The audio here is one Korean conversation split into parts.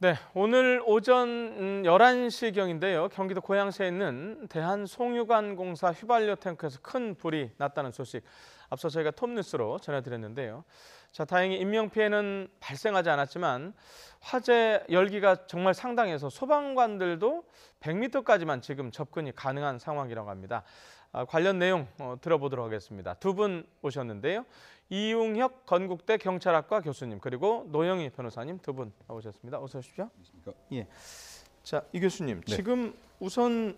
네, 오늘 오전 11시경인데요. 경기도 고양시에 있는 대한송유관공사 휘발유 탱크에서 큰 불이 났다는 소식 앞서 저희가 톱뉴스로 전해드렸는데요. 자, 다행히 인명피해는 발생하지 않았지만 화재 열기가 정말 상당해서 소방관들도 100m까지만 지금 접근이 가능한 상황이라고 합니다. 관련 내용 들어보도록 하겠습니다. 두 분 오셨는데요. 이웅혁 건국대 경찰학과 교수님 그리고 노영희 변호사님 두 분 나오셨습니다. 어서 오십시오. 예. 자, 이 교수님 네. 지금 우선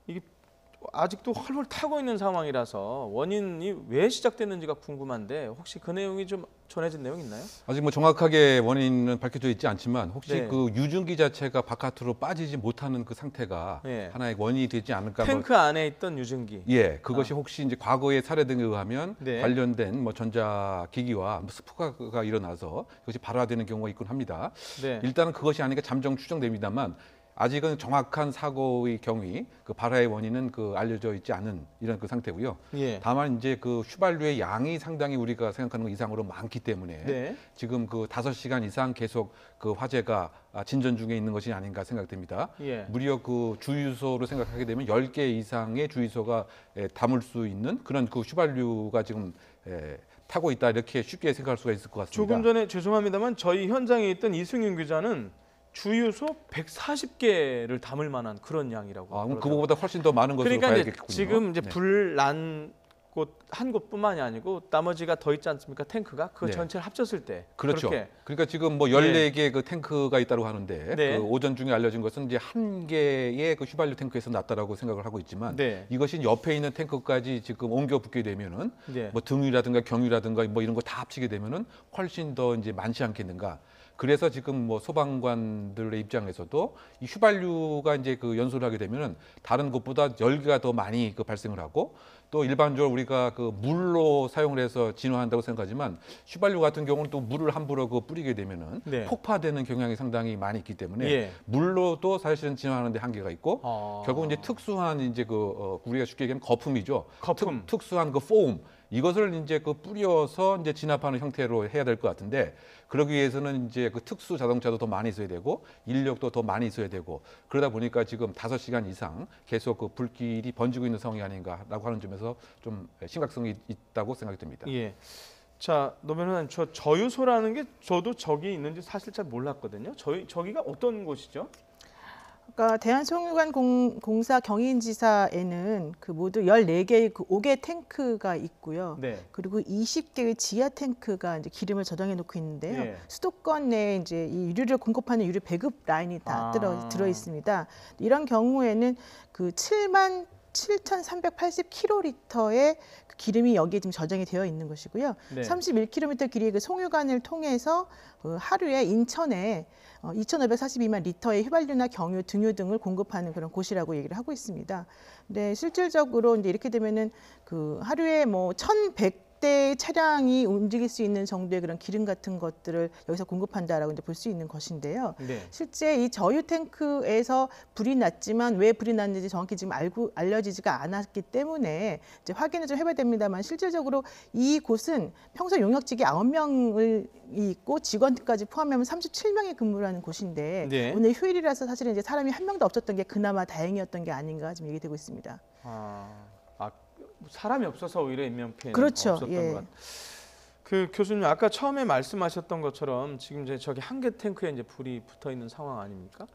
이게 아직도 활활 타고 있는 상황이라서 원인이 왜 시작됐는지가 궁금한데 혹시 그 내용이 좀 전해진 내용 있나요? 아직 뭐 정확하게 원인은 밝혀져 있지 않지만 혹시 네. 그 유증기 자체가 바깥으로 빠지지 못하는 그 상태가 네. 하나의 원인이 되지 않을까. 탱크 안에 있던 유증기. 예, 그것이 혹시 이제 과거의 사례 등에 의하면 네. 관련된 뭐 전자기기와 스포가 일어나서 그것이 발화되는 경우가 있곤 합니다. 네. 일단은 그것이 아니니까 잠정 추정됩니다만 아직은 정확한 사고의 경위, 그 발화의 원인은 알려져 있지 않은 이런 그 상태고요. 예. 다만 이제 그 휘발유의 양이 상당히 우리가 생각하는 것 이상으로 많기 때문에 네. 지금 그 5시간 이상 계속 그 화재가 진전 중에 있는 것이 아닌가 생각됩니다. 예. 무려 그 주유소로 생각하게 되면 10개 이상의 주유소가 담을 수 있는 그런 그 휘발유가 지금 타고 있다 이렇게 쉽게 생각할 수가 있을 것 같습니다. 조금 전에 죄송합니다만 저희 현장에 있던 이승윤 기자는 주유소 140개를 담을 만한 그런 양이라고. 그럼 그거보다 훨씬 더 많은 것으로 그러니까 봐야겠군요. 이제 지금 이제 네. 불 난 곳 한 곳뿐만이 아니고 나머지가 더 있지 않습니까? 탱크가 그 네. 전체를 합쳤을 때 그렇죠. 그렇게. 그러니까 지금 뭐 14개 그 탱크가 있다고 하는데 네. 그 오전 중에 알려진 것은 이제 한 개의 그 휘발유 탱크에서 났다라고 생각을 하고 있지만 네. 이것이 옆에 있는 탱크까지 지금 옮겨 붙게 되면은 네. 뭐 등유라든가 경유라든가 뭐 이런 거 다 합치게 되면은 훨씬 더 이제 많지 않겠는가. 그래서 지금 뭐 소방관들의 입장에서도 이 휘발유가 이제 그 연소를 하게 되면은 다른 것보다 열기가 더 많이 발생을 하고 또 일반적으로 우리가 그 물로 사용을 해서 진화한다고 생각하지만 휘발유 같은 경우는 또 물을 함부로 뿌리게 되면은 네. 폭파되는 경향이 상당히 많이 있기 때문에 예. 물로도 사실은 진화하는 데 한계가 있고 결국 이제 특수한 이제 우리가 쉽게 얘기하면 거품이죠. 거품. 특수한 그 폼 이것을 이제 뿌려서 이제 진압하는 형태로 해야 될 것 같은데 그러기 위해서는 이제 그 특수 자동차도 더 많이 있어야 되고 인력도 더 많이 있어야 되고 그러다 보니까 지금 5시간 이상 계속 그 불길이 번지고 있는 상황이 아닌가라고 하는 점에서 좀 심각성이 있다고 생각이 듭니다. 예. 자, 노 변호사님, 저 저유소라는 게 저도 저기 있는지 사실 잘 몰랐거든요. 저기가 어떤 곳이죠? 그러니까 대한송유관공사 경인지사에는 그 모두 14개의 그 5개 탱크가 있고요. 네. 그리고 20개의 지하 탱크가 이제 기름을 저장해 놓고 있는데요. 예. 수도권 내에 이제 이 유류를 공급하는 유류 배급 라인이 다 들어 있습니다. 이런 경우에는 그 77,380kl의 기름이 여기에 지금 저장이 되어 있는 것이고요. 네. 31km 길이의 그 송유관을 통해서 하루에 인천에 2,542만 리터의 휘발유나 경유, 등유 등을 공급하는 그런 곳이라고 얘기를 하고 있습니다. 근데 실질적으로 이제 이렇게 되면은 그 하루에 뭐 1,100대 차량이 움직일 수 있는 정도의 그런 기름 같은 것들을 여기서 공급한다라고 이제 볼 수 있는 것인데요. 네. 실제 이 저유 탱크에서 불이 났지만 왜 불이 났는지 정확히 지금 알려지지가 않았기 때문에 이제 확인을 좀 해봐야 됩니다만 실질적으로 이 곳은 평소 용역직이 9명이 있고 직원까지 포함하면 37명이 근무를 하는 곳인데 네. 오늘 휴일이라서 사실은 이제 사람이 한 명도 없었던 게 그나마 다행이었던 게 아닌가 지금 얘기되고 있습니다. 사람이 없어서 오히려 인명피해는 그렇죠. 없었던 예. 것 같아요. 그 교수님 아까 처음에 말씀하셨던 것처럼 지금 이제 저기 한 개 탱크에 이제 불이 붙어 있는 상황 아닙니까?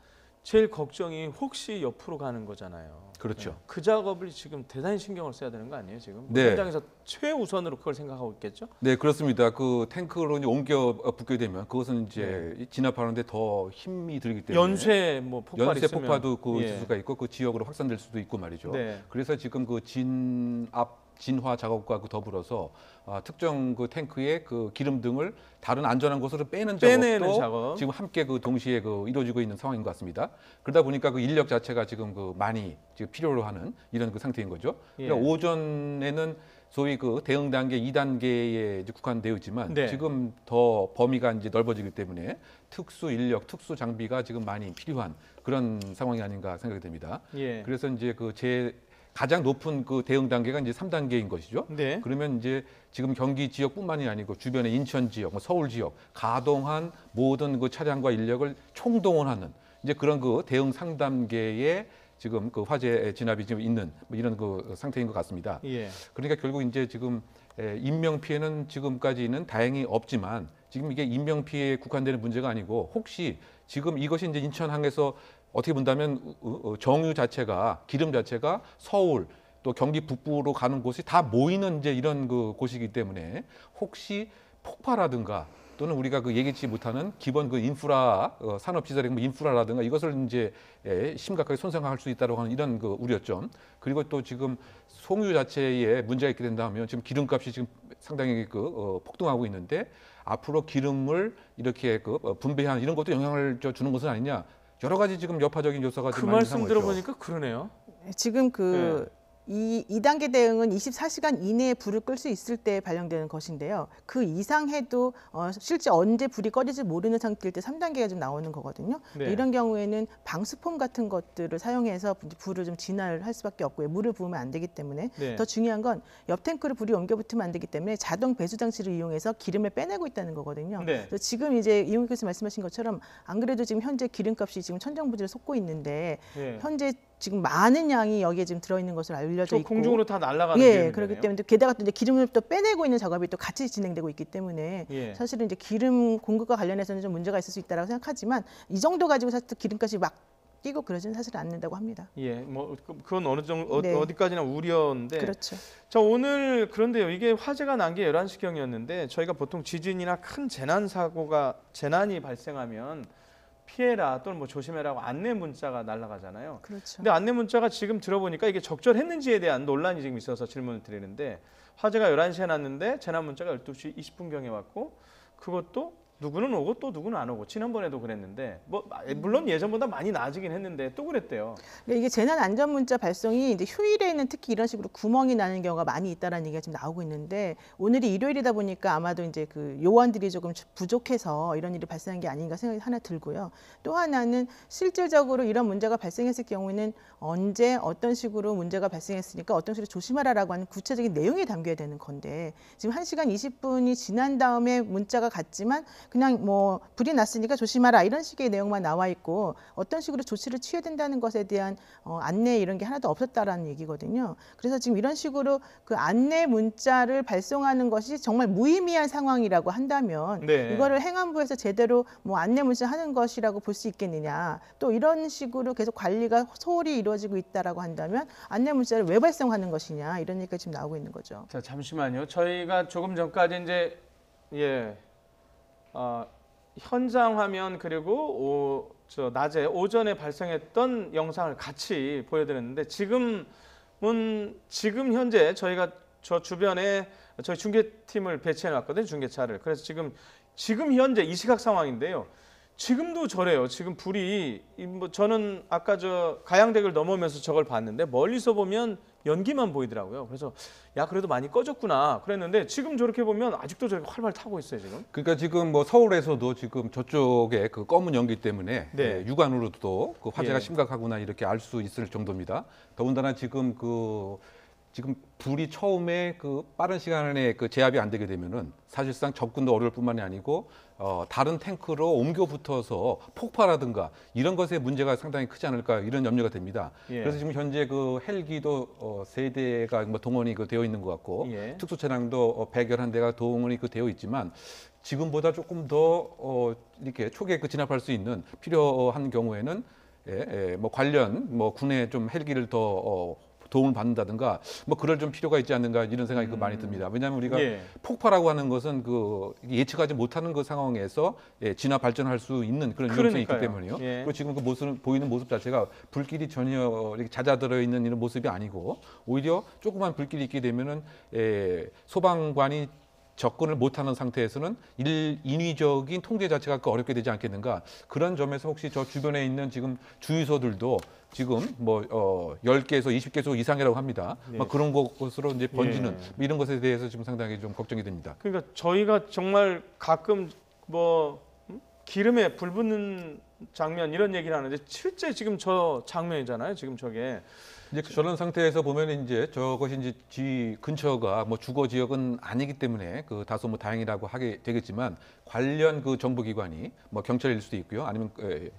제일 걱정이 혹시 옆으로 가는 거잖아요. 그렇죠. 네. 그 작업을 지금 대단히 신경을 써야 되는 거 아니에요, 지금? 네. 현장에서 최우선으로 그걸 생각하고 있겠죠? 네, 그렇습니다. 그 탱크로 이제 옮겨 붙게 되면 그것은 이제 진압하는데 더 힘이 들기 때문에 연쇄 뭐 폭발이 연쇄 있으면 폭파도 예. 있을 수가 있고 그 지역으로 확산될 수도 있고 말이죠. 네. 그래서 지금 그 진화 작업과 더불어서 특정 그 탱크의 그 기름 등을 다른 안전한 곳으로 빼내는 빼내는 작업도 작업. 지금 함께 동시에 이루어지고 있는 상황인 것 같습니다. 그러다 보니까 그 인력 자체가 지금 많이 지금 필요로 하는 이런 상태인 거죠. 예. 그러니까 오전에는 소위 대응 단계 2단계에 이제 국한되어 있지만 네. 지금 더 범위가 이제 넓어지기 때문에 특수 인력, 특수 장비가 지금 많이 필요한 그런 상황이 아닌가 생각이 됩니다. 예. 그래서 이제 가장 높은 그 대응 단계가 이제 3단계인 것이죠. 네. 그러면 이제 지금 경기 지역뿐만이 아니고 주변의 인천 지역, 뭐 서울 지역 가동한 모든 그 차량과 인력을 총동원하는 이제 그런 그 대응 상단계의 지금 그 화재 진압이 지금 있는 뭐 이런 그 상태인 것 같습니다. 예. 그러니까 결국 이제 지금 인명 피해는 지금까지는 다행히 없지만 지금 이게 인명 피해에 국한되는 문제가 아니고 혹시 지금 이것이 이제 인천항에서 어떻게 본다면 정유 자체가 기름 자체가 서울 또 경기 북부로 가는 곳이 다 모이는 이제 이런 그 곳이기 때문에 혹시 폭파라든가 또는 우리가 그 예기치 못하는 기본 그 인프라 산업 시설의 뭐 인프라라든가 이것을 이제 심각하게 손상할 수 있다고 하는 이런 그 우려점 그리고 또 지금 송유 자체에 문제가 있게 된다면 지금 기름값이 지금 상당히 그 폭등하고 있는데 앞으로 기름을 이렇게 그 분배하는 이런 것도 영향을 주는 것은 아니냐 여러 가지 지금 여파적인 요소가 그 좀 많이 말씀 나오죠. 들어보니까 그러네요. 지금 그 네. 이 2단계 대응은 24시간 이내에 불을 끌 수 있을 때 발령되는 것인데요. 그 이상 해도 실제 언제 불이 꺼질지 모르는 상태일 때 3단계가 좀 나오는 거거든요. 네. 이런 경우에는 방수폼 같은 것들을 사용해서 불을 좀 진화를 할 수밖에 없고요. 물을 부으면 안 되기 때문에 네. 더 중요한 건 옆 탱크로 불이 옮겨붙으면 안 되기 때문에 자동 배수 장치를 이용해서 기름을 빼내고 있다는 거거든요. 네. 그래서 지금 이제 이용님께서 말씀하신 것처럼 안 그래도 지금 현재 기름값이 지금 천정부지를 솟고 있는데 예. 현재 지금 많은 양이 여기에 지금 들어있는 것으로 알려져 저 있고 공중으로 다 날아가는 예, 기름이네요. 그렇기 때문에 게다가 또 이제 기름을 또 빼내고 있는 작업이 또 같이 진행되고 있기 때문에 예. 사실은 이제 기름 공급과 관련해서는 좀 문제가 있을 수 있다고 생각하지만 이 정도 가지고 사실 기름값이 막 뛰고 그러지는 사실 않는다고 합니다. 예, 뭐 그건 어느 정도 네. 어디까지나 우려인데. 그렇죠. 자, 오늘 그런데요. 이게 화재가 난 게 11시경이었는데 저희가 보통 지진이나 큰 재난이 발생하면 피해라 또는 뭐 조심해라고 안내 문자가 날아가잖아요. 그렇죠. 근데 안내 문자가 지금 들어보니까 이게 적절했는지에 대한 논란이 지금 있어서 질문을 드리는데 화재가 11시에 났는데 재난 문자가 12시 20분경에 왔고 그것도 누구는 오고 또 누구는 안 오고 지난번에도 그랬는데 뭐 물론 예전보다 많이 나아지긴 했는데 또 그랬대요. 이게 재난 안전 문자 발송이 이제 휴일에는 특히 이런 식으로 구멍이 나는 경우가 많이 있다라는 얘기가 지금 나오고 있는데 오늘이 일요일이다 보니까 아마도 이제 그 요원들이 조금 부족해서 이런 일이 발생한 게 아닌가 생각이 하나 들고요. 또 하나는 실질적으로 이런 문제가 발생했을 경우에는 언제 어떤 식으로 문제가 발생했으니까 어떤 식으로 조심하라라고 하는 구체적인 내용이 담겨야 되는 건데 지금 1시간 20분이 지난 다음에 문자가 갔지만 그냥 뭐 불이 났으니까 조심하라 이런 식의 내용만 나와 있고 어떤 식으로 조치를 취해야 된다는 것에 대한 안내 이런 게 하나도 없었다라는 얘기거든요. 그래서 지금 이런 식으로 그 안내 문자를 발송하는 것이 정말 무의미한 상황이라고 한다면 네. 이거를 행안부에서 제대로 뭐 안내 문자 하는 것이라고 볼 수 있겠느냐. 또 이런 식으로 계속 관리가 소홀히 이루어지고 있다라고 한다면 안내 문자를 왜 발송하는 것이냐 이런 얘기가 지금 나오고 있는 거죠. 자, 잠시만요. 저희가 조금 전까지 이제 현장 화면 그리고 낮에 오전에 발생했던 영상을 같이 보여드렸는데 지금 현재 저희가 저 주변에 저희 중계팀을 배치해 놨거든요. 중계차를. 그래서 지금 현재 이 시각 상황인데요. 지금도 저래요. 지금 불이 뭐 저는 아까 저 가양대교를 넘어오면서 저걸 봤는데 멀리서 보면 연기만 보이더라고요. 그래서 야 그래도 많이 꺼졌구나 그랬는데 지금 저렇게 보면 아직도 저렇게 활발 타고 있어요 지금. 그러니까 지금 뭐 서울에서도 지금 저쪽에 그 검은 연기 때문에 네. 육안으로도 그 화재가 예. 심각하구나 이렇게 알 수 있을 정도입니다. 더군다나 지금 불이 처음에 그 빠른 시간에 그 제압이 안 되게 되면은 사실상 접근도 어려울 뿐만이 아니고 다른 탱크로 옮겨 붙어서 폭파라든가 이런 것에 문제가 상당히 크지 않을까 이런 염려가 됩니다. 예. 그래서 지금 현재 그 헬기도 3대가 뭐 동원이 되어 있는 것 같고 예. 특수 차량도 111대가 동원이 되어 있지만 지금보다 조금 더 이렇게 초기에 진압할 수 있는 필요한 경우에는 뭐 관련 뭐 군에 좀 헬기를 더 도움을 받는다든가 뭐 그럴 좀 필요가 있지 않는가 이런 생각이 많이 듭니다. 왜냐하면 우리가 예. 폭파라고 폭파라고 하는 것은 예측하지 못하는 그 상황에서 진화 발전할 수 있는 그런 위험성이 있기 그러니까요. 때문이요. 예. 그리고 지금 보이는 모습 자체가 불길이 전혀 이렇게 잦아들어 있는 이런 모습이 아니고 오히려 조그만 불길이 있게 되면은 소방관이 접근을 못하는 상태에서는 인위적인 통제 자체가 어렵게 되지 않겠는가 그런 점에서 혹시 저 주변에 있는 지금 주유소들도 지금 뭐 10개에서 20개소 이상이라고 합니다. 네. 막 그런 곳으로 이제 번지는 예. 뭐 이런 것에 대해서 지금 상당히 좀 걱정이 됩니다. 그러니까 저희가 정말 가끔 뭐 기름에 불 붙는 장면 이런 얘기를 하는데 실제 지금 저 장면이잖아요. 지금 저게. 이제 저런 상태에서 보면 이제 저것이 이제 지 근처가 뭐 주거 지역은 아니기 때문에 그 다소 뭐 다행이라고 하게 되겠지만 관련 그 정부기관이 뭐 경찰일 수도 있고요, 아니면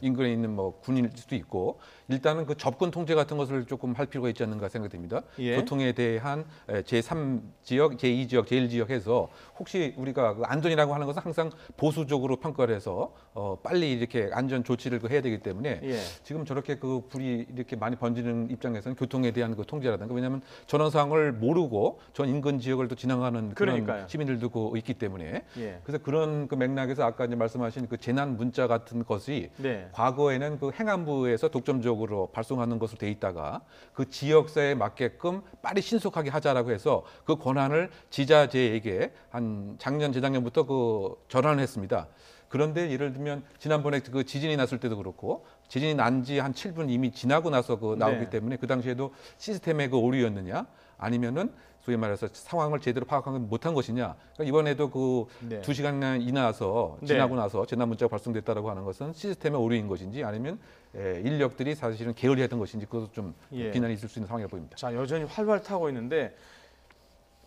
인근에 있는 뭐 군일 수도 있고 일단은 그 접근 통제 같은 것을 조금 할 필요가 있지 않는가 생각됩니다. 예. 교통에 대한 제3 지역, 제2 지역, 제1 지역에서 혹시 우리가 그 안전이라고 하는 것은 항상 보수적으로 평가를 해서 빨리 이렇게 안전 조치를 해야 되기 때문에 예. 지금 저렇게 그 불이 이렇게 많이 번지는 입장에서는 교통에 대한 그 통제라든가 왜냐하면 저런 상황을 모르고 전 인근 지역을 또 지나가는 그런 그러니까요. 시민들도 그 있기 때문에 예. 그래서 그런 그 맥락에서 아까 이제 말씀하신 그 재난 문자 같은 것이 네. 과거에는 그 행안부에서 독점적으로 발송하는 것으로 돼 있다가 그 지역사에 맞게끔 빨리 신속하게 하자라고 해서 그 권한을 지자체에게 한 작년 재작년부터 그 전환을 했습니다. 그런데 예를 들면 지난번에 그 지진이 났을 때도 그렇고 지진이 난 지 한 7분 이미 지나고 나서 그 나오기 네. 때문에 그 당시에도 시스템의 그 오류였느냐 아니면은 소위 말해서 상황을 제대로 파악하지 못한 것이냐. 그러니까 이번에도 그 네. 2시간 이나서 네. 지나고 나서 재난 문자가 발송됐다라고 하는 것은 시스템의 오류인 것인지 아니면 인력들이 사실은 게을리했던 것인지 그것도 좀 예. 비난이 있을 수 있는 상황이라고 보입니다. 자, 여전히 활발 타고 있는데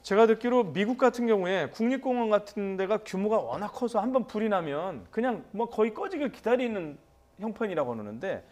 제가 듣기로 미국 같은 경우에 국립공원 같은 데가 규모가 워낙 커서 한번 불이 나면 그냥 뭐 거의 꺼지길 기다리는 형편이라고 하는데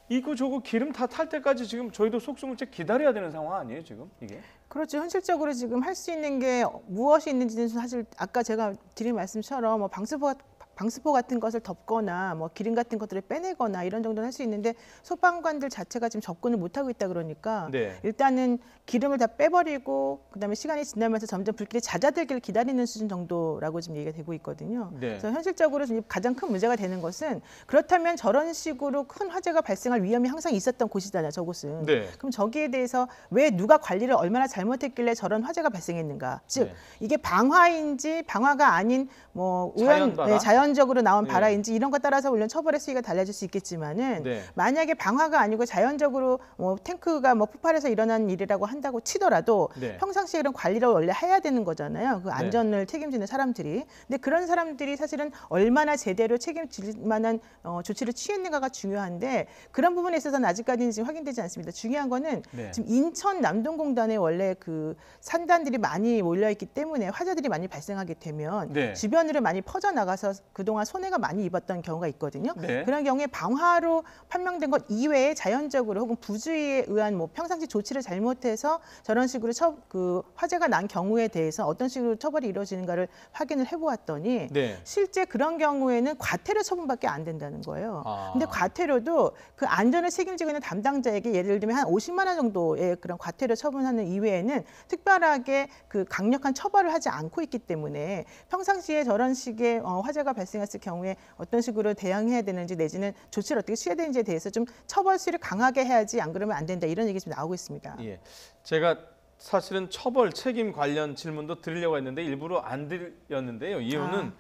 이거 저거 기름 다 탈 때까지 지금 저희도 속수무책 기다려야 되는 상황 아니에요 지금 이게? 그렇죠. 현실적으로 지금 할 수 있는 게 무엇이 있는지는 사실 아까 제가 드린 말씀처럼 뭐 방수포 같은 것을 덮거나 뭐 기름 같은 것들을 빼내거나 이런 정도는 할 수 있는데 소방관들 자체가 지금 접근을 못 하고 있다 그러니까 네. 일단은 기름을 다 빼버리고 그다음에 시간이 지나면서 점점 불길이 잦아들기를 기다리는 수준 정도라고 지금 얘기가 되고 있거든요. 네. 그래서 현실적으로 지금 가장 큰 문제가 되는 것은 그렇다면 저런 식으로 큰 화재가 발생할 위험이 항상 있었던 곳이잖아요. 저곳은. 네. 그럼 저기에 대해서 왜 누가 관리를 얼마나 잘못했길래 저런 화재가 발생했는가? 즉 네. 이게 방화인지 방화가 아닌 뭐 우연 자연발화? 자연적으로 나온 네. 발화인지 이런 것 따라서 물론 처벌의 수위가 달라질 수 있겠지만은 네. 만약에 방화가 아니고 자연적으로 뭐 탱크가 뭐 폭발해서 일어난 일이라고 한다고 치더라도 네. 평상시에 이런 관리를 원래 해야 되는 거잖아요. 그 안전을 책임지는 사람들이. 근데 그런 사람들이 사실은 얼마나 제대로 책임질 만한 조치를 취했는가가 중요한데 그런 부분에 있어서는 아직까지는 지금 확인되지 않습니다. 중요한 거는 네. 지금 인천 남동공단에 원래 그 산단들이 많이 몰려 있기 때문에 화재들이 많이 발생하게 되면 네. 주변으로 많이 퍼져 나가서 그동안 손해가 많이 입었던 경우가 있거든요. 네. 그런 경우에 방화로 판명된 것 이외에 자연적으로 혹은 부주의에 의한 뭐 평상시 조치를 잘못해서 저런 식으로 그 화재가 난 경우에 대해서 어떤 식으로 처벌이 이루어지는가를 확인을 해보았더니 네. 실제 그런 경우에는 과태료 처분밖에 안 된다는 거예요. 아. 근데 과태료도 그 안전을 책임지고 있는 담당자에게 예를 들면 한 50만 원 정도의 그런 과태료 처분하는 이외에는 특별하게 그 강력한 처벌을 하지 않고 있기 때문에 평상시에 저런 식의 화재가 발생했을 경우에 어떤 식으로 대응해야 되는지 내지는 조치를 어떻게 취해야 되는지에 대해서 좀 처벌 수위를 강하게 해야지 안 그러면 안 된다 이런 얘기 좀 나오고 있습니다. 예. 제가 사실은 처벌 책임 관련 질문도 드리려고 했는데 일부러 안 드렸는데요. 이유는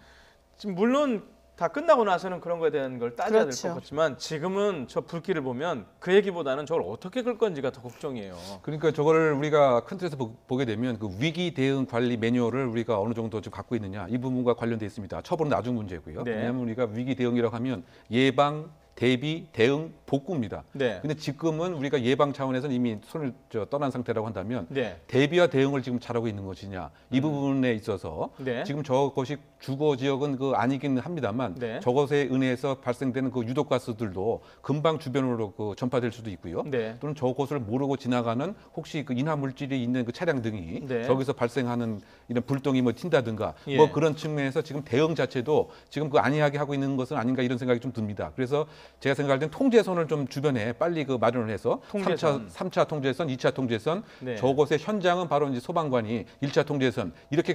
지금 물론 다 끝나고 나서는 그런 거에 대한 걸 따져야 될 그렇죠. 것 같지만 지금은 저 불길을 보면 그 얘기보다는 저걸 어떻게 끌 건지가 더 걱정이에요. 그러니까 저거를 우리가 큰 틀에서 보게 되면 그 위기 대응 관리 매뉴얼을 우리가 어느 정도 좀 갖고 있느냐 이 부분과 관련돼 있습니다. 처벌은 나중 문제고요. 네. 왜냐하면 우리가 위기 대응이라고 하면 예방, 대비, 대응, 복구입니다. 네. 근데 지금은 우리가 예방 차원에서는 이미 손을 떠난 상태라고 한다면 네. 대비와 대응을 지금 잘하고 있는 것이냐 이 부분에 있어서 네. 지금 저것이 주거 지역은 그 아니긴 합니다만 네. 저것에 은해서 발생되는 그 유독가스들도 금방 주변으로 그 전파될 수도 있고요. 네. 또는 저곳을 모르고 지나가는 혹시 그 인화 물질이 있는 그 차량 등이 네. 저기서 발생하는 이런 불똥이 뭐 튄다든가 예. 뭐 그런 측면에서 지금 대응 자체도 지금 그 안이하게 하고 있는 것은 아닌가 이런 생각이 좀 듭니다. 그래서 제가 생각할 땐 통제선을 좀 주변에 빨리 그 마련을 해서 통제선. 3차 통제선, 2차 통제선 네. 저곳의 현장은 바로 이제 소방관이 1차 통제선 이렇게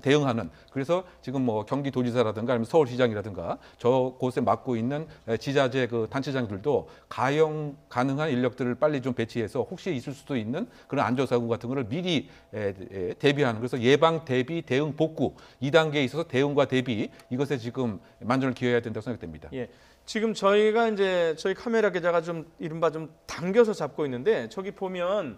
대응하는 그래서 지금 뭐 경기도지사라든가 아니면 서울시장이라든가 저곳에 맡고 있는 지자체 그 단체장들도 가용 가능한 인력들을 빨리 좀 배치해서 혹시 있을 수도 있는 그런 안전사고 같은 거를 미리 대비하는 그래서 예방, 대비, 대응, 복구 2단계에 있어서 대응과 대비 이것에 지금 만전을 기해야 된다고 생각됩니다. 예. 지금 저희가 이제 저희 카메라 기자가 좀 이른바 좀 당겨서 잡고 있는데 저기 보면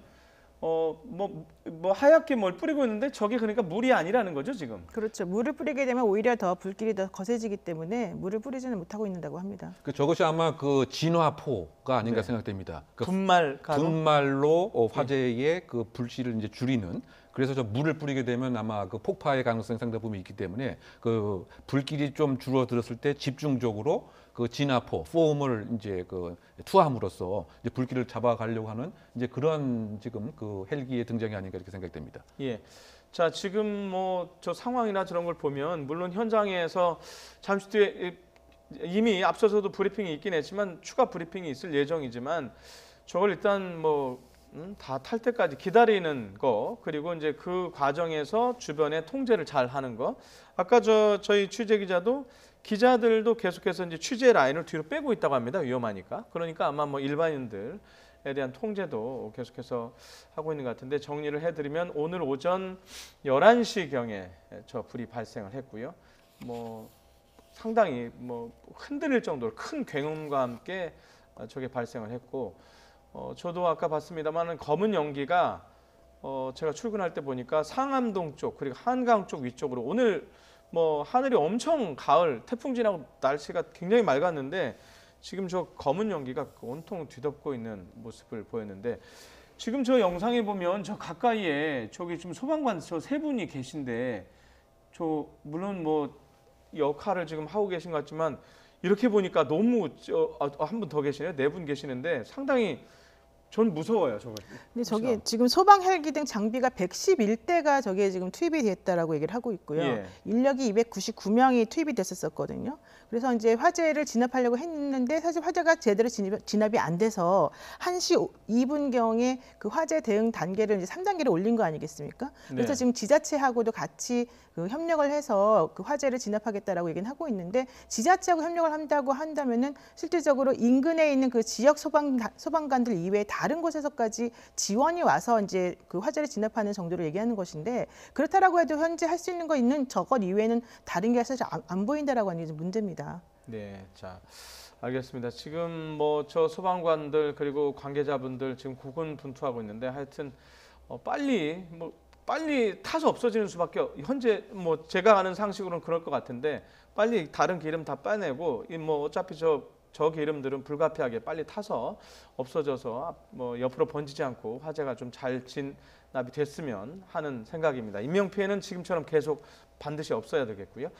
뭐 하얗게 뭘 뿌리고 있는데 저게 그러니까 물이 아니라는 거죠 지금. 그렇죠. 물을 뿌리게 되면 오히려 더 불길이 더 거세지기 때문에 물을 뿌리지는 못하고 있는다고 합니다. 저것이 아마 그 진화포가 아닌가 네. 생각됩니다. 분말 가루. 분말로 화재의 그 불씨를 이제 줄이는. 그래서 저 물을 뿌리게 되면 아마 그 폭파의 가능성이 상당 부분 있기 때문에 그 불길이 좀 줄어들었을 때 집중적으로 그 진화포, 폼을 이제 그 투함으로써 이제 불길을 잡아가려고 하는 이제 그런 지금 그 헬기의 등장이 아닌가 이렇게 생각됩니다. 예. 자, 지금 뭐 저 상황이나 저런 걸 보면 물론 현장에서 잠시 뒤에 이미 앞서서도 브리핑이 있긴 했지만 추가 브리핑이 있을 예정이지만 저걸 일단 뭐 다 탈 때까지 기다리는 거 그리고 이제 그 과정에서 주변에 통제를 잘 하는 거. 아까 저희 취재 기자도 기자들도 계속해서 이제 취재 라인을 뒤로 빼고 있다고 합니다. 위험하니까. 그러니까 아마 뭐 일반인들에 대한 통제도 계속해서 하고 있는 것 같은데 정리를 해드리면 오늘 오전 11시경에 저 불이 발생을 했고요. 뭐 상당히 뭐 흔들릴 정도로 큰 굉음과 함께 저게 발생을 했고 저도 아까 봤습니다만 검은 연기가 제가 출근할 때 보니까 상암동 쪽 그리고 한강 쪽 위쪽으로 오늘 뭐 하늘이 엄청 가을 태풍 지나고 날씨가 굉장히 맑았는데 지금 저 검은 연기가 온통 뒤덮고 있는 모습을 보였는데 지금 저 영상에 보면 저 가까이에 저기 지금 소방관 저 세 분이 계신데 저 물론 뭐 역할을 지금 하고 계신 것 같지만 이렇게 보니까 너무 한 분 더 계시네요. 네 분 계시는데 상당히 전 무서워요, 저거. 근데 저게 지금 소방 헬기 등 장비가 111대가 저기에 지금 투입이 됐다라고 얘기를 하고 있고요. 예. 인력이 299명이 투입이 됐었거든요. 그래서 이제 화재를 진압하려고 했는데 사실 화재가 제대로 진압이 안 돼서 1시 2분경에 그 화재 대응 단계를 이제 3단계로 올린 거 아니겠습니까? 그래서 네. 지금 지자체하고도 같이 그 협력을 해서 그 화재를 진압하겠다라고 얘기는 하고 있는데 지자체하고 협력을 한다고 한다면은 실질적으로 인근에 있는 그 지역 소방관들 이외에 다른 곳에서까지 지원이 와서 이제 그 화재를 진압하는 정도로 얘기하는 것인데 그렇다라고 해도 현재 할 수 있는 거 있는 저것 이외에는 다른 게 사실 안 보인다라고 하는 게 문제입니다. 네, 자, 알겠습니다. 지금 뭐 저 소방관들 그리고 관계자분들 지금 고군분투하고 있는데 하여튼 빨리 타서 없어지는 수밖에 현재 뭐 제가 아는 상식으로는 그럴 것 같은데 빨리 다른 기름 다 빼내고 뭐 어차피 저 기름들은 불가피하게 빨리 타서 없어져서 뭐 옆으로 번지지 않고 화재가 좀 잘 진압이 됐으면 하는 생각입니다. 인명 피해는 지금처럼 계속 반드시 없어야 되겠고요.